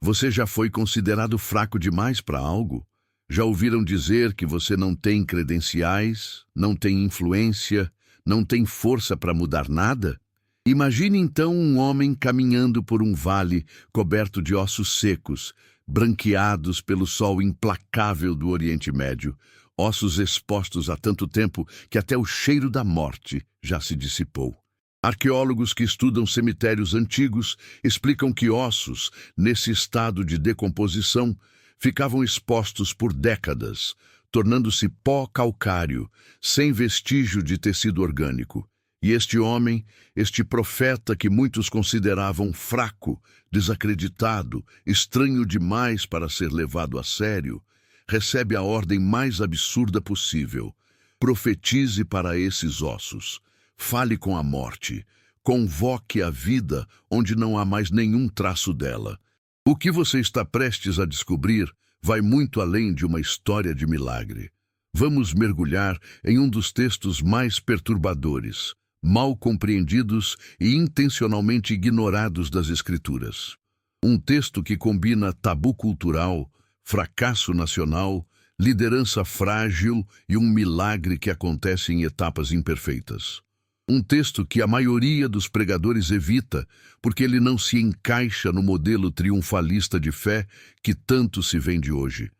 Você já foi considerado fraco demais para algo? Já ouviram dizer que você não tem credenciais, não tem influência, não tem força para mudar nada? Imagine então um homem caminhando por um vale coberto de ossos secos, branqueados pelo sol implacável do Oriente Médio, ossos expostos há tanto tempo que até o cheiro da morte já se dissipou. Arqueólogos que estudam cemitérios antigos explicam que ossos, nesse estado de decomposição, ficavam expostos por décadas, tornando-se pó calcário, sem vestígio de tecido orgânico. E este homem, este profeta que muitos consideravam fraco, desacreditado, estranho demais para ser levado a sério, recebe a ordem mais absurda possível: profetize para esses ossos. Fale com a morte, convoque a vida onde não há mais nenhum traço dela. O que você está prestes a descobrir vai muito além de uma história de milagre. Vamos mergulhar em um dos textos mais perturbadores, mal compreendidos e intencionalmente ignorados das Escrituras. Um texto que combina tabu cultural, fracasso nacional, liderança frágil e um milagre que acontece em etapas imperfeitas. Um texto que a maioria dos pregadores evita, porque ele não se encaixa no modelo triunfalista de fé que tanto se vende hoje.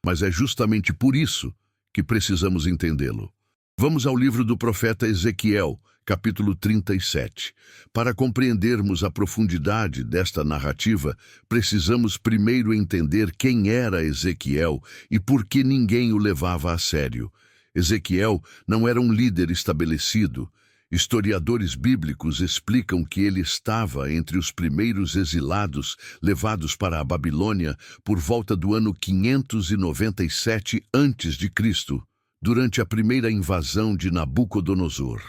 Mas é justamente por isso que precisamos entendê-lo. Vamos ao livro do profeta Ezequiel, capítulo 37. Para compreendermos a profundidade desta narrativa, precisamos primeiro entender quem era Ezequiel e por que ninguém o levava a sério. Ezequiel não era um líder estabelecido. Historiadores bíblicos explicam que ele estava entre os primeiros exilados levados para a Babilônia por volta do ano 597 a.C., durante a primeira invasão de Nabucodonosor.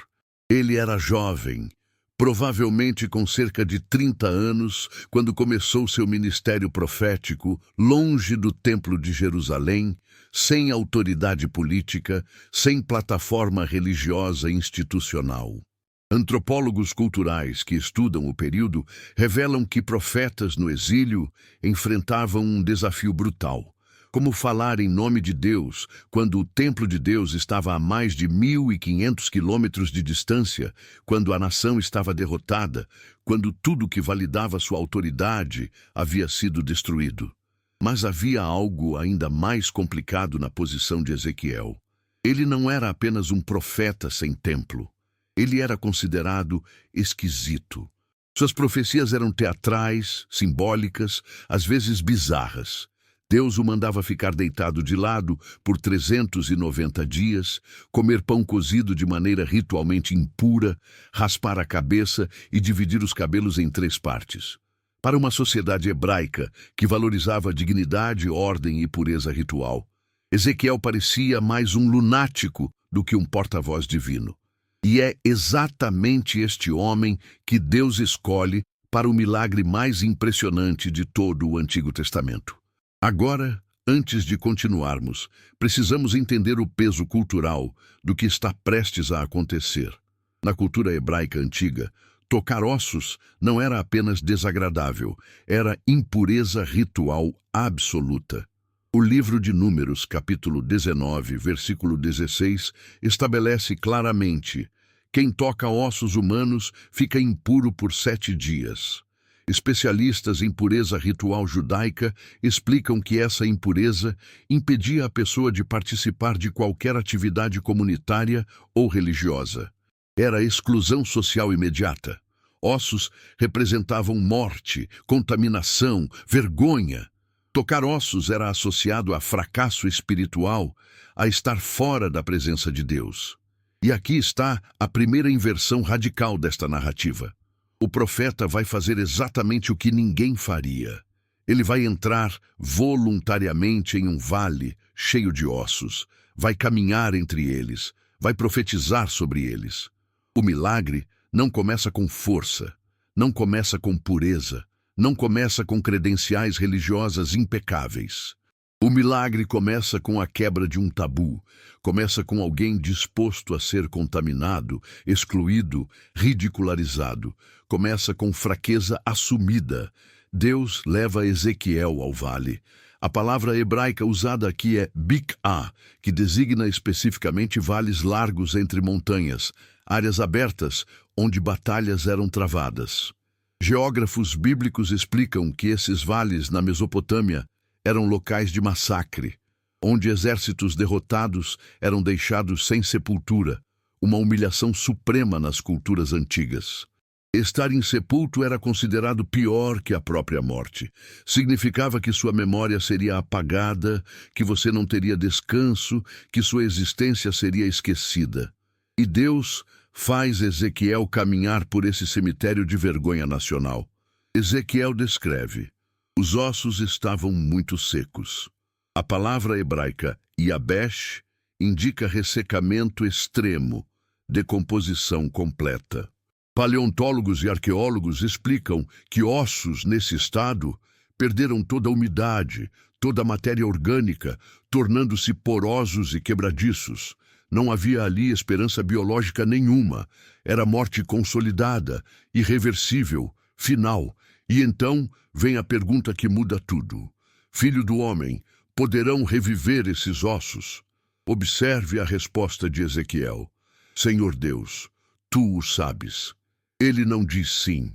Ele era jovem, provavelmente com cerca de 30 anos, quando começou seu ministério profético, longe do Templo de Jerusalém, sem autoridade política, sem plataforma religiosa institucional. Antropólogos culturais que estudam o período revelam que profetas no exílio enfrentavam um desafio brutal. Como falar em nome de Deus quando o templo de Deus estava a mais de 1.500 quilômetros de distância, quando a nação estava derrotada, quando tudo que validava sua autoridade havia sido destruído. Mas havia algo ainda mais complicado na posição de Ezequiel. Ele não era apenas um profeta sem templo. Ele era considerado esquisito. Suas profecias eram teatrais, simbólicas, às vezes bizarras. Deus o mandava ficar deitado de lado por 390 dias, comer pão cozido de maneira ritualmente impura, raspar a cabeça e dividir os cabelos em 3 partes. Para uma sociedade hebraica que valorizava dignidade, ordem e pureza ritual, Ezequiel parecia mais um lunático do que um porta-voz divino. E é exatamente este homem que Deus escolhe para o milagre mais impressionante de todo o Antigo Testamento. Agora, antes de continuarmos, precisamos entender o peso cultural do que está prestes a acontecer. Na cultura hebraica antiga, tocar ossos não era apenas desagradável, era impureza ritual absoluta. O livro de Números, capítulo 19, versículo 16, estabelece claramente: quem toca ossos humanos fica impuro por 7 dias. Especialistas em pureza ritual judaica explicam que essa impureza impedia a pessoa de participar de qualquer atividade comunitária ou religiosa. Era exclusão social imediata. Ossos representavam morte, contaminação, vergonha. Tocar ossos era associado a fracasso espiritual, a estar fora da presença de Deus. E aqui está a primeira inversão radical desta narrativa. O profeta vai fazer exatamente o que ninguém faria. Ele vai entrar voluntariamente em um vale cheio de ossos, vai caminhar entre eles, vai profetizar sobre eles. O milagre não começa com força, não começa com pureza, não começa com credenciais religiosas impecáveis. O milagre começa com a quebra de um tabu, começa com alguém disposto a ser contaminado, excluído, ridicularizado, começa com fraqueza assumida, Deus leva Ezequiel ao vale. A palavra hebraica usada aqui é bik'ah, que designa especificamente vales largos entre montanhas, áreas abertas onde batalhas eram travadas. Geógrafos bíblicos explicam que esses vales na Mesopotâmia eram locais de massacre, onde exércitos derrotados eram deixados sem sepultura, uma humilhação suprema nas culturas antigas. Estar insepulto era considerado pior que a própria morte. Significava que sua memória seria apagada, que você não teria descanso, que sua existência seria esquecida. E Deus faz Ezequiel caminhar por esse cemitério de vergonha nacional. Ezequiel descreve: os ossos estavam muito secos. A palavra hebraica yabesh indica ressecamento extremo, decomposição completa. Paleontólogos e arqueólogos explicam que ossos nesse estado perderam toda a umidade, toda a matéria orgânica, tornando-se porosos e quebradiços. Não havia ali esperança biológica nenhuma. Era morte consolidada, irreversível, final. E então vem a pergunta que muda tudo. Filho do homem, poderão reviver esses ossos? Observe a resposta de Ezequiel. Senhor Deus, tu o sabes. Ele não diz sim,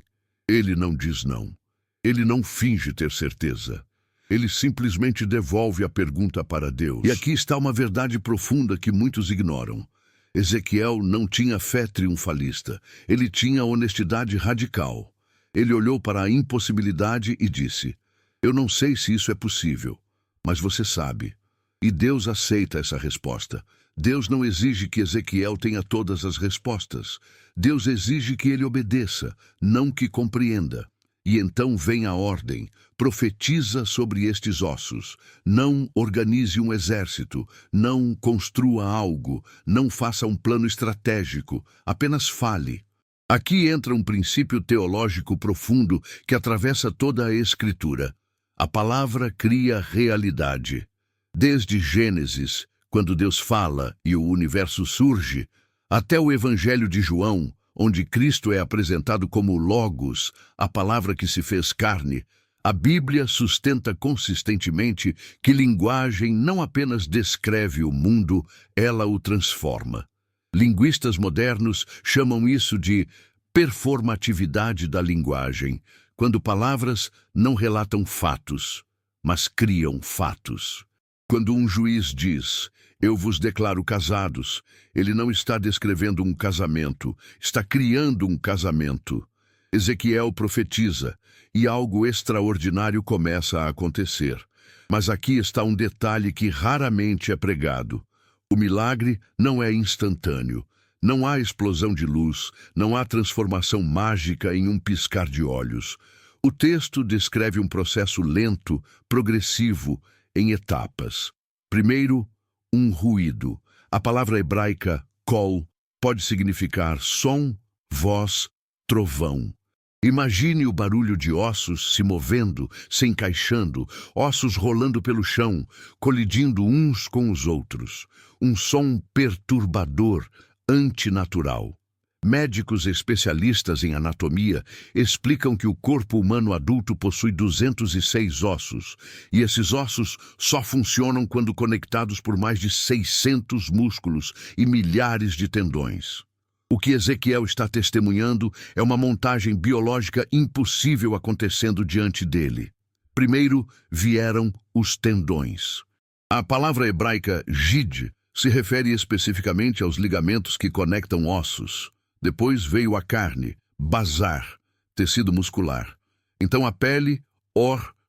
ele não diz não. Ele não finge ter certeza. Ele simplesmente devolve a pergunta para Deus. E aqui está uma verdade profunda que muitos ignoram. Ezequiel não tinha fé triunfalista. Ele tinha honestidade radical. Ele olhou para a impossibilidade e disse: eu não sei se isso é possível, mas você sabe. E Deus aceita essa resposta. Deus não exige que Ezequiel tenha todas as respostas. Deus exige que ele obedeça, não que compreenda. E então vem a ordem: profetiza sobre estes ossos. Não organize um exército, não construa algo, não faça um plano estratégico, apenas fale. Aqui entra um princípio teológico profundo que atravessa toda a Escritura. A palavra cria realidade. Desde Gênesis, quando Deus fala e o universo surge, até o Evangelho de João, onde Cristo é apresentado como Logos, a palavra que se fez carne, a Bíblia sustenta consistentemente que linguagem não apenas descreve o mundo, ela o transforma. Linguistas modernos chamam isso de performatividade da linguagem, quando palavras não relatam fatos, mas criam fatos. Quando um juiz diz: eu vos declaro casados, ele não está descrevendo um casamento, está criando um casamento. Ezequiel profetiza, e algo extraordinário começa a acontecer. Mas aqui está um detalhe que raramente é pregado. O milagre não é instantâneo. Não há explosão de luz, não há transformação mágica em um piscar de olhos. O texto descreve um processo lento, progressivo, em etapas. Primeiro, um ruído. A palavra hebraica kol pode significar som, voz, trovão. Imagine o barulho de ossos se movendo, se encaixando, ossos rolando pelo chão, colidindo uns com os outros. Um som perturbador, antinatural. Médicos especialistas em anatomia explicam que o corpo humano adulto possui 206 ossos, e esses ossos só funcionam quando conectados por mais de 600 músculos e milhares de tendões. O que Ezequiel está testemunhando é uma montagem biológica impossível acontecendo diante dele. Primeiro vieram os tendões. A palavra hebraica jid se refere especificamente aos ligamentos que conectam ossos. Depois veio a carne, basar, tecido muscular. Então a pele,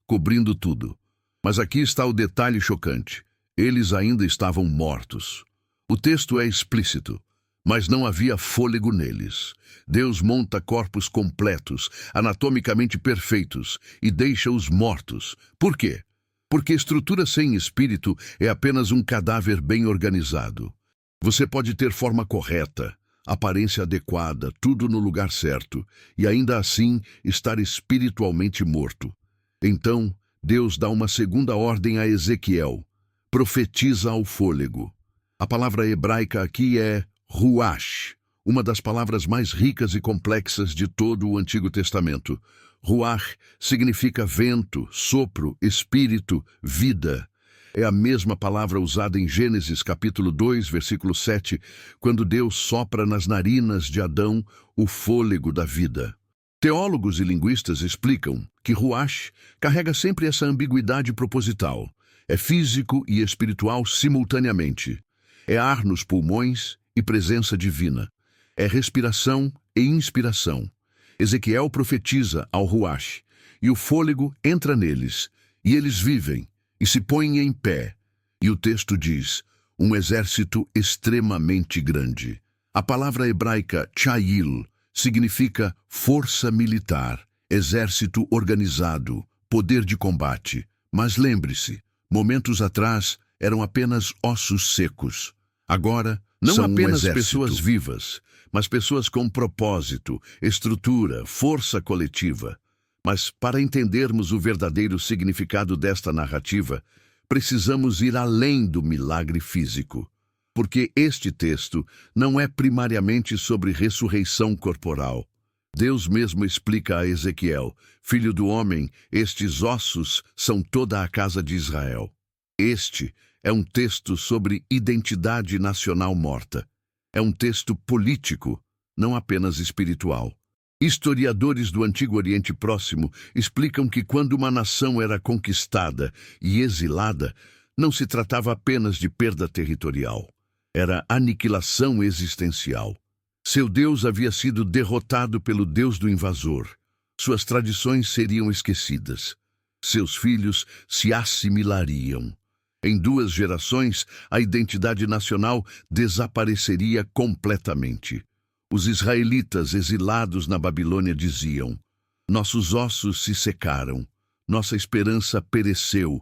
cobrindo tudo. Mas aqui está o detalhe chocante. Eles ainda estavam mortos. O texto é explícito, mas não havia fôlego neles. Deus monta corpos completos, anatomicamente perfeitos, e deixa-os mortos. Por quê? Porque estrutura sem espírito é apenas um cadáver bem organizado. Você pode ter forma correta, aparência adequada, tudo no lugar certo, e ainda assim estar espiritualmente morto. Então, Deus dá uma segunda ordem a Ezequiel: profetiza ao fôlego. A palavra hebraica aqui é ruach, uma das palavras mais ricas e complexas de todo o Antigo Testamento. Ruach significa vento, sopro, espírito, vida. É a mesma palavra usada em Gênesis capítulo 2, versículo 7, quando Deus sopra nas narinas de Adão o fôlego da vida. Teólogos e linguistas explicam que Ruach carrega sempre essa ambiguidade proposital. É físico e espiritual simultaneamente. É ar nos pulmões e presença divina. É respiração e inspiração. Ezequiel profetiza ao Ruach, e o fôlego entra neles, e eles vivem, e se põem em pé. E o texto diz, um exército extremamente grande. A palavra hebraica chayil significa força militar, exército organizado, poder de combate. Mas lembre-se, momentos atrás eram apenas ossos secos. Agora, não São apenas um exército. pessoas vivas, mas pessoas com propósito, estrutura, força coletiva. Mas para entendermos o verdadeiro significado desta narrativa, precisamos ir além do milagre físico. Porque este texto não é primariamente sobre ressurreição corporal. Deus mesmo explica a Ezequiel, filho do homem, estes ossos são toda a casa de Israel. Este é um texto sobre identidade nacional morta. É um texto político, não apenas espiritual. Historiadores do Antigo Oriente Próximo explicam que quando uma nação era conquistada e exilada, não se tratava apenas de perda territorial. Era aniquilação existencial. Seu Deus havia sido derrotado pelo Deus do invasor. Suas tradições seriam esquecidas. Seus filhos se assimilariam. Em 2 gerações, a identidade nacional desapareceria completamente. Os israelitas exilados na Babilônia diziam, nossos ossos se secaram, nossa esperança pereceu,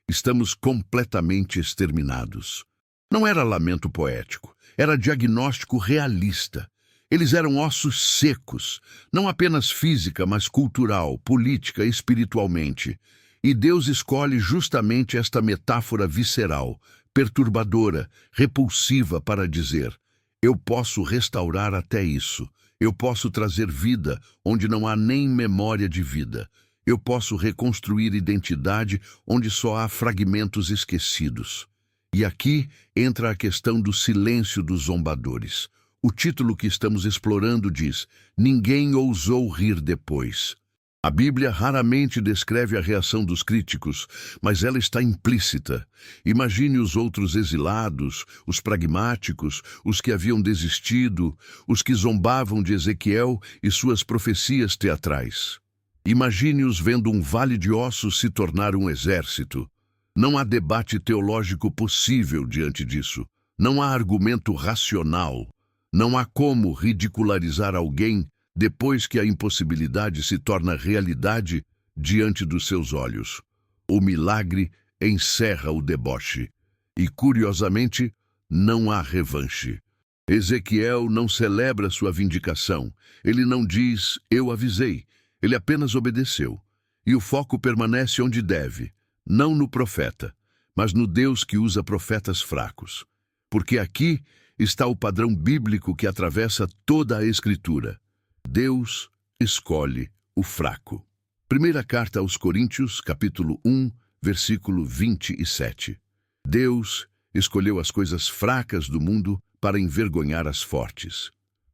estamos completamente exterminados. Não era lamento poético, era diagnóstico realista. Eles eram ossos secos, não apenas física, mas cultural, política e espiritualmente. E Deus escolhe justamente esta metáfora visceral, perturbadora, repulsiva para dizer, eu posso restaurar até isso, eu posso trazer vida onde não há nem memória de vida, eu posso reconstruir identidade onde só há fragmentos esquecidos. E aqui entra a questão do silêncio dos zombadores. O título que estamos explorando diz, ninguém ousou rir depois. A Bíblia raramente descreve a reação dos críticos, mas ela está implícita. Imagine os outros exilados, os pragmáticos, os que haviam desistido, os que zombavam de Ezequiel e suas profecias teatrais. Imagine-os vendo um vale de ossos se tornar um exército. Não há debate teológico possível diante disso. Não há argumento racional. Não há como ridicularizar alguém depois que a impossibilidade se torna realidade diante dos seus olhos. O milagre encerra o deboche. E, curiosamente, não há revanche. Ezequiel não celebra sua vindicação. Ele não diz, eu avisei. Ele apenas obedeceu. E o foco permanece onde deve, não no profeta, mas no Deus que usa profetas fracos. Porque aqui está o padrão bíblico que atravessa toda a Escritura. Deus escolhe o fraco. Primeira carta aos Coríntios, capítulo 1, versículo 27. Deus escolheu as coisas fracas do mundo para envergonhar as fortes.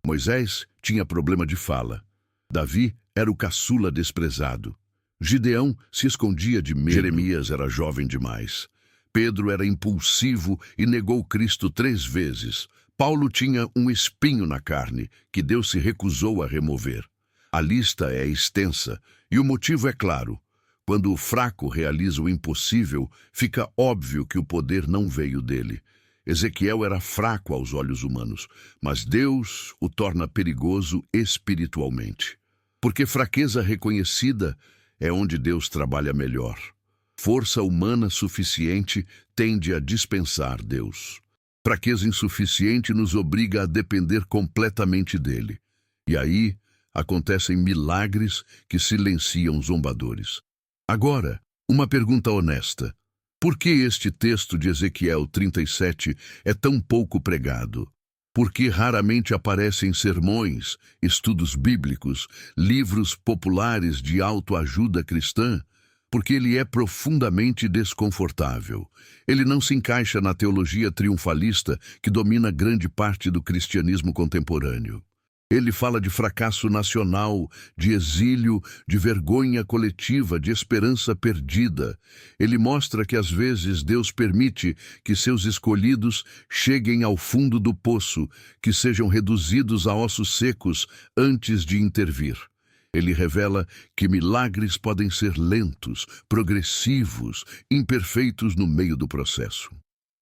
Moisés tinha problema de fala. Davi era o caçula desprezado. Gideão se escondia de medo. Jeremias era jovem demais. Pedro era impulsivo e negou Cristo 3 vezes. Paulo tinha um espinho na carne que Deus se recusou a remover. A lista é extensa e o motivo é claro. Quando o fraco realiza o impossível, fica óbvio que o poder não veio dele. Ezequiel era fraco aos olhos humanos, mas Deus o torna perigoso espiritualmente. Porque fraqueza reconhecida é onde Deus trabalha melhor. Força humana suficiente tende a dispensar Deus. Fraqueza insuficiente nos obriga a depender completamente dele. E aí acontecem milagres que silenciam zombadores. Agora, uma pergunta honesta. Por que este texto de Ezequiel 37 é tão pouco pregado? Porque raramente aparecem sermões, estudos bíblicos, livros populares de autoajuda cristã, porque ele é profundamente desconfortável. Ele não se encaixa na teologia triunfalista que domina grande parte do cristianismo contemporâneo. Ele fala de fracasso nacional, de exílio, de vergonha coletiva, de esperança perdida. Ele mostra que às vezes Deus permite que seus escolhidos cheguem ao fundo do poço, que sejam reduzidos a ossos secos antes de intervir. Ele revela que milagres podem ser lentos, progressivos, imperfeitos no meio do processo.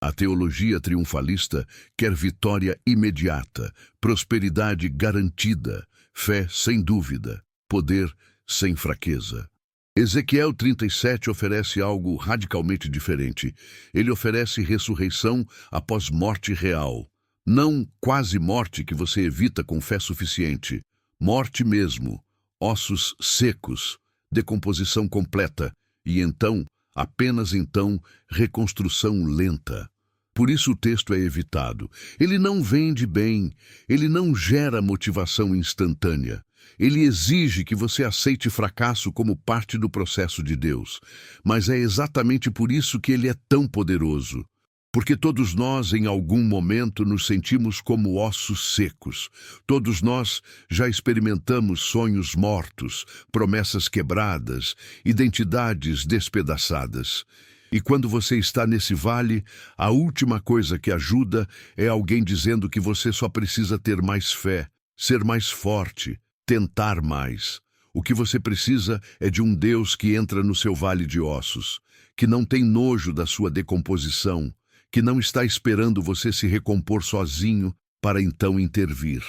A teologia triunfalista quer vitória imediata, prosperidade garantida, fé sem dúvida, poder sem fraqueza. Ezequiel 37 oferece algo radicalmente diferente. Ele oferece ressurreição após morte real. Não quase morte que você evita com fé suficiente. Morte mesmo, ossos secos, decomposição completa e então, apenas então, reconstrução lenta. Por isso o texto é evitado. Ele não vende bem, ele não gera motivação instantânea. Ele exige que você aceite fracasso como parte do processo de Deus. Mas é exatamente por isso que ele é tão poderoso. Porque todos nós, em algum momento, nos sentimos como ossos secos. Todos nós já experimentamos sonhos mortos, promessas quebradas, identidades despedaçadas. E quando você está nesse vale, a última coisa que ajuda é alguém dizendo que você só precisa ter mais fé, ser mais forte, tentar mais. O que você precisa é de um Deus que entra no seu vale de ossos, que não tem nojo da sua decomposição, que não está esperando você se recompor sozinho para então intervir.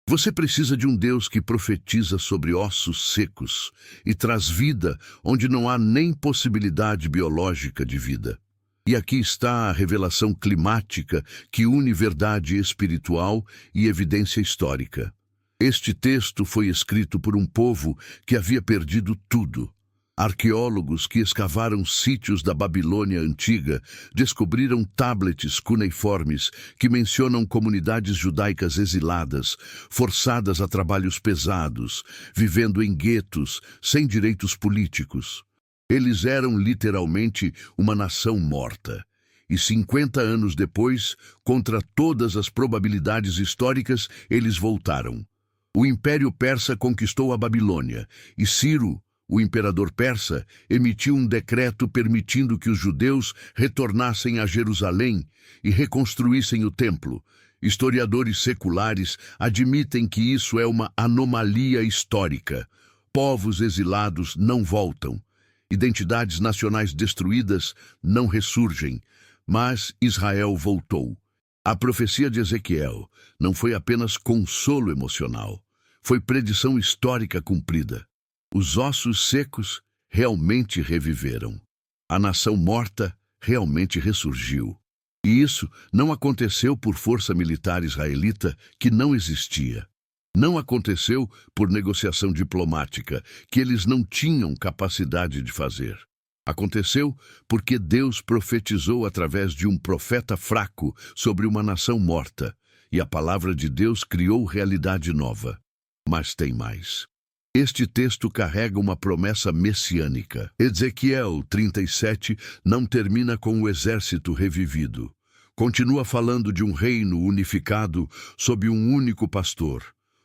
Você precisa de um Deus que profetiza sobre ossos secos e traz vida onde não há nem possibilidade biológica de vida. E aqui está a revelação climática que une verdade espiritual e evidência histórica. Este texto foi escrito por um povo que havia perdido tudo. Arqueólogos que escavaram sítios da Babilônia antiga descobriram tablets cuneiformes que mencionam comunidades judaicas exiladas, forçadas a trabalhos pesados, vivendo em guetos, sem direitos políticos. Eles eram literalmente uma nação morta. E 50 anos depois, contra todas as probabilidades históricas, eles voltaram. O Império Persa conquistou a Babilônia e Ciro, o imperador persa, emitiu um decreto permitindo que os judeus retornassem a Jerusalém e reconstruíssem o templo. Historiadores seculares admitem que isso é uma anomalia histórica. Povos exilados não voltam. Identidades nacionais destruídas não ressurgem. Mas Israel voltou. A profecia de Ezequiel não foi apenas consolo emocional. Foi predição histórica cumprida. Os ossos secos realmente reviveram. A nação morta realmente ressurgiu. E isso não aconteceu por força militar israelita que não existia. Não aconteceu por negociação diplomática que eles não tinham capacidade de fazer. Aconteceu porque Deus profetizou através de um profeta fraco sobre uma nação morta, e a palavra de Deus criou realidade nova. Mas tem mais. Este texto carrega uma promessa messiânica. Ezequiel 37 não termina com o exército revivido. Continua falando de um reino unificado sob um único pastor,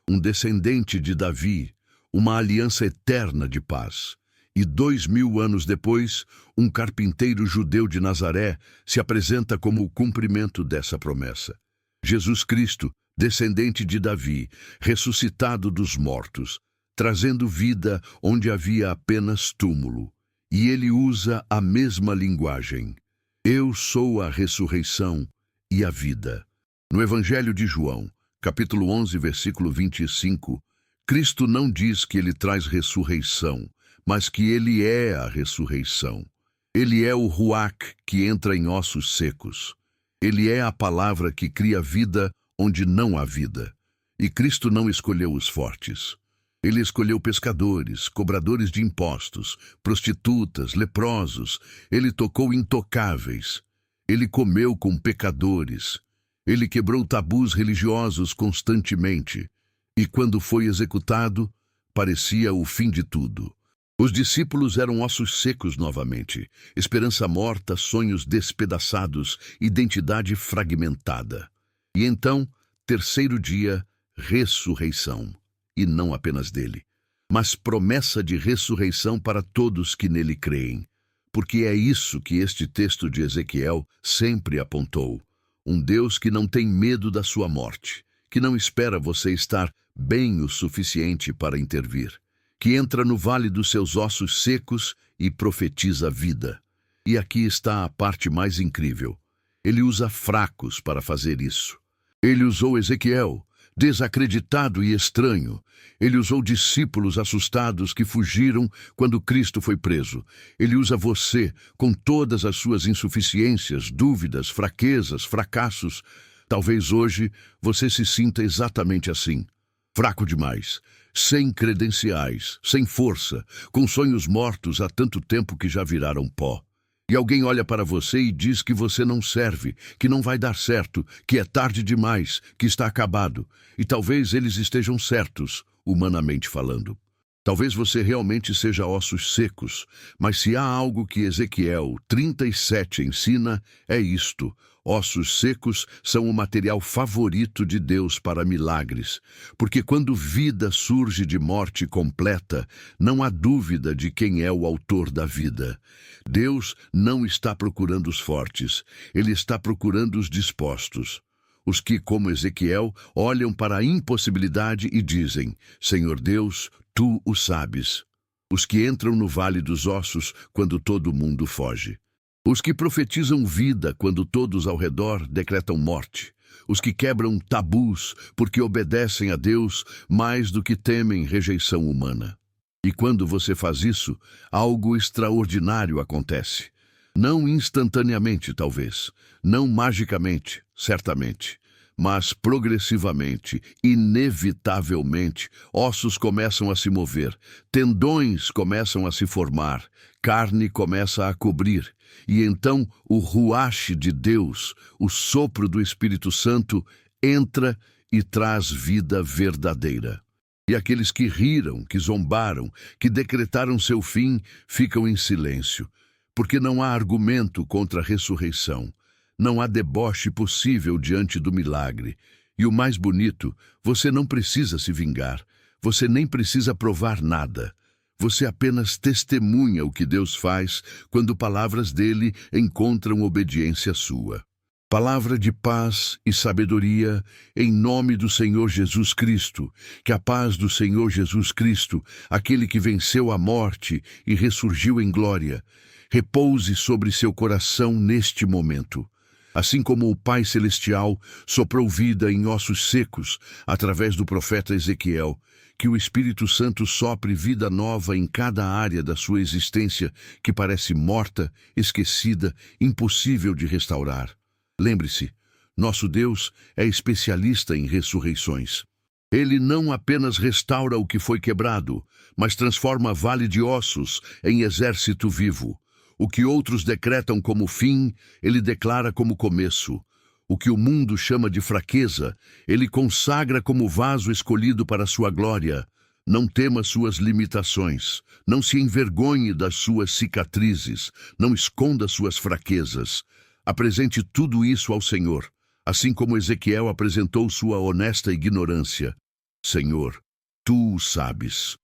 um descendente de Davi, uma aliança eterna de paz. E 2000 anos depois, um carpinteiro judeu de Nazaré se apresenta como o cumprimento dessa promessa. Jesus Cristo, descendente de Davi, ressuscitado dos mortos, trazendo vida onde havia apenas túmulo. E ele usa a mesma linguagem. Eu sou a ressurreição e a vida. No Evangelho de João, capítulo 11, versículo 25, Cristo não diz que ele traz ressurreição, mas que ele é a ressurreição. Ele é o Ruach que entra em ossos secos. Ele é a palavra que cria vida onde não há vida. E Cristo não escolheu os fortes. Ele escolheu pescadores, cobradores de impostos, prostitutas, leprosos. Ele tocou intocáveis. Ele comeu com pecadores. Ele quebrou tabus religiosos constantemente, e quando foi executado, parecia o fim de tudo. Os discípulos eram ossos secos novamente, esperança morta, sonhos despedaçados, identidade fragmentada. E então, terceiro dia, ressurreição. E não apenas dele, mas promessa de ressurreição para todos que nele creem. Porque é isso que este texto de Ezequiel sempre apontou. Um Deus que não tem medo da sua morte, que não espera você estar bem o suficiente para intervir, que entra no vale dos seus ossos secos e profetiza vida. E aqui está a parte mais incrível. Ele usa fracos para fazer isso. Ele usou Ezequiel, desacreditado e estranho. Ele usou discípulos assustados que fugiram quando Cristo foi preso. Ele usa você, com todas as suas insuficiências, dúvidas, fraquezas, fracassos. Talvez hoje você se sinta exatamente assim. Fraco demais, sem credenciais, sem força, com sonhos mortos há tanto tempo que já viraram pó. E alguém olha para você e diz que você não serve, que não vai dar certo, que é tarde demais, que está acabado. E talvez eles estejam certos, humanamente falando. Talvez você realmente seja ossos secos, mas se há algo que Ezequiel 37 ensina, é isto: ossos secos são o material favorito de Deus para milagres, porque quando vida surge de morte completa, não há dúvida de quem é o autor da vida. Deus não está procurando os fortes, Ele está procurando os dispostos. Os que, como Ezequiel, olham para a impossibilidade e dizem: Senhor Deus, Tu o sabes. Os que entram no vale dos ossos quando todo mundo foge. Os que profetizam vida quando todos ao redor decretam morte. Os que quebram tabus porque obedecem a Deus mais do que temem rejeição humana. E quando você faz isso, algo extraordinário acontece. Não instantaneamente, talvez. Não magicamente, certamente. Mas progressivamente, inevitavelmente, ossos começam a se mover, tendões começam a se formar, carne começa a cobrir, e então o ruach de Deus, o sopro do Espírito Santo, entra e traz vida verdadeira. E aqueles que riram, que zombaram, que decretaram seu fim, ficam em silêncio, porque não há argumento contra a ressurreição. Não há deboche possível diante do milagre. E o mais bonito, você não precisa se vingar. Você nem precisa provar nada. Você apenas testemunha o que Deus faz quando palavras dele encontram obediência sua. Palavra de paz e sabedoria em nome do Senhor Jesus Cristo. Que a paz do Senhor Jesus Cristo, aquele que venceu a morte e ressurgiu em glória, repouse sobre seu coração neste momento. Assim como o Pai Celestial soprou vida em ossos secos através do profeta Ezequiel, que o Espírito Santo sopre vida nova em cada área da sua existência que parece morta, esquecida, impossível de restaurar. Lembre-se, nosso Deus é especialista em ressurreições. Ele não apenas restaura o que foi quebrado, mas transforma vale de ossos em exército vivo. O que outros decretam como fim, ele declara como começo. O que o mundo chama de fraqueza, ele consagra como vaso escolhido para sua glória. Não tema suas limitações, não se envergonhe das suas cicatrizes, não esconda suas fraquezas. Apresente tudo isso ao Senhor, assim como Ezequiel apresentou sua honesta ignorância. Senhor, Tu o sabes.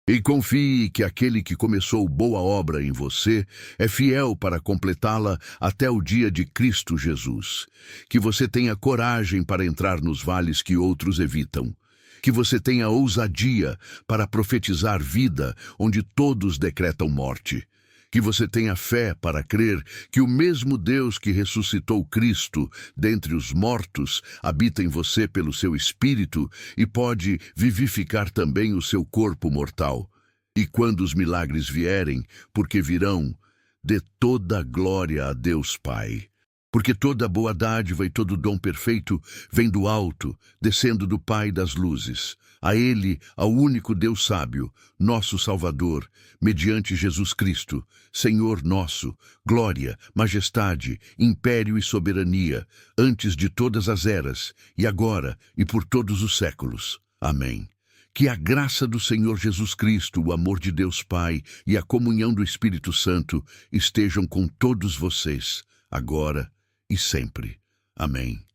E confie que aquele que começou boa obra em você é fiel para completá-la até o dia de Cristo Jesus. Que você tenha coragem para entrar nos vales que outros evitam. Que você tenha ousadia para profetizar vida onde todos decretam morte. Que você tenha fé para crer que o mesmo Deus que ressuscitou Cristo dentre os mortos habita em você pelo seu Espírito e pode vivificar também o seu corpo mortal. E quando os milagres vierem, porque virão, dê toda a glória a Deus Pai. Porque toda boa dádiva e todo dom perfeito vem do alto, descendo do Pai das luzes. A Ele, ao único Deus sábio, nosso Salvador, mediante Jesus Cristo, Senhor nosso, glória, majestade, império e soberania, antes de todas as eras, e agora e por todos os séculos. Amém. Que a graça do Senhor Jesus Cristo, o amor de Deus Pai e a comunhão do Espírito Santo estejam com todos vocês, agora e sempre. Amém.